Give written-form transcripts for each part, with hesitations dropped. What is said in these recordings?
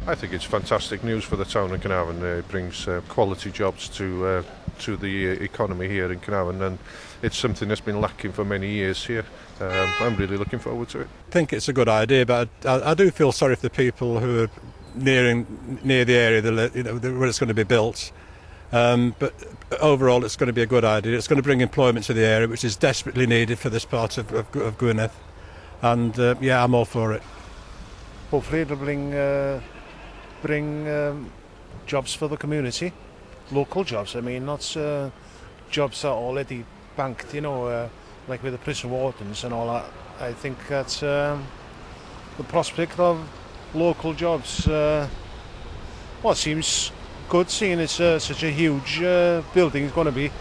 I think it's fantastic news for the town of Caernarfon. It brings quality jobs to the economy here in Caernarfon, and it's something that's been lacking for many years here. I'm really looking forward to it. I think it's a good idea, but I do feel sorry for the people who are near the area where it's going to be built. But overall, it's going to be a good idea. It's going to bring employment to the area, which is desperately needed for this part of Gwynedd. And I'm all for it. Hopefully, it'll bring jobs for the community, local jobs. I mean, not jobs that are already banked, like with the prison wardens and all that. I think that's the prospect of local jobs. It seems good, seeing it's such a huge building it's going to be.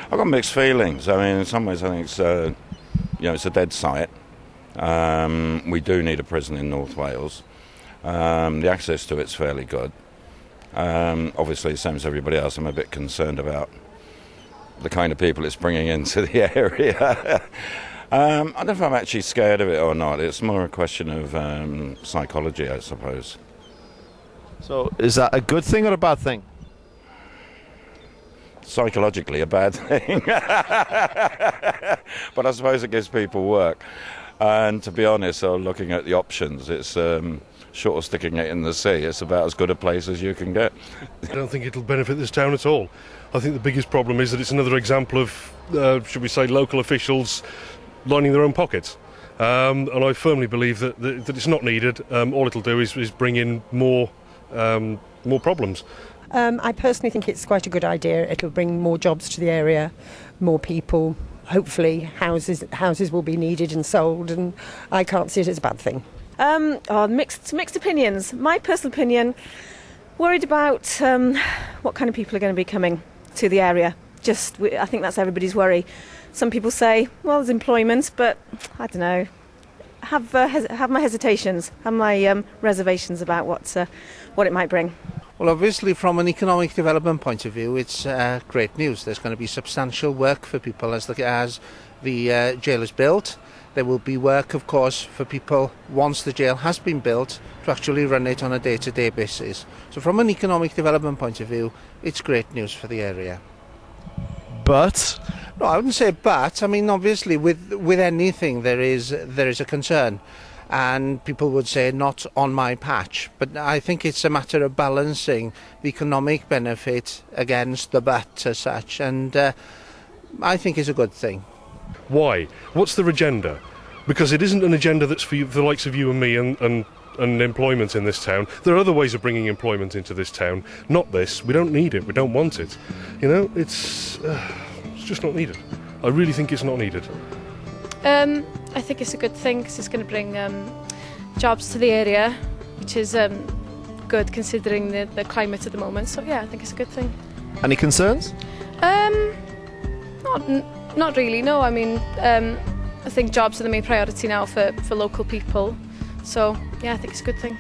I've got mixed feelings. I mean, in some ways, I think it's a dead site. We do need a prison in North Wales. The access to it's fairly good. Obviously, same as everybody else, I'm a bit concerned about the kind of people it's bringing into the area. I don't know if I'm actually scared of it or not. It's more a question of psychology, I suppose. So, is that a good thing or a bad thing? Psychologically, a bad thing. But I suppose it gives people work. And to be honest, looking at the options, it's short of sticking it in the sea. It's about as good a place as you can get. I don't think it'll benefit this town at all. I think the biggest problem is that it's another example of, should we say, local officials lining their own pockets. And I firmly believe that it's not needed. All it'll do is bring in more problems. I personally think it's quite a good idea. It'll bring more jobs to the area, more people. Hopefully houses will be needed and sold, and I can't see it as a bad thing. Mixed opinions. My personal opinion, worried about what kind of people are going to be coming to the area. I think that's everybody's worry. Some people say, well, there's employment, but I don't know. Have my hesitations, have my reservations about what it might bring. Well, obviously, from an economic development point of view, it's great news. There's going to be substantial work for people as the jail is built. There will be work, of course, for people once the jail has been built to actually run it on a day-to-day basis. So from an economic development point of view, it's great news for the area. But? No, I wouldn't say but. I mean, obviously, with anything, there is a concern. And people would say not on my patch, but I think it's a matter of balancing the economic benefit against the but as such, and I think it's a good thing. Why? What's their agenda? Because it isn't an agenda that's for the likes of you and me and employment in this town. There are other ways of bringing employment into this town, not this. We don't need it, we don't want it. It's just not needed. I really think it's not needed. I think it's a good thing because it's going to bring jobs to the area, which is good considering the climate at the moment. So yeah, I think it's a good thing. Any concerns? Not really, no. I mean, I think jobs are the main priority now for local people. So yeah, I think it's a good thing.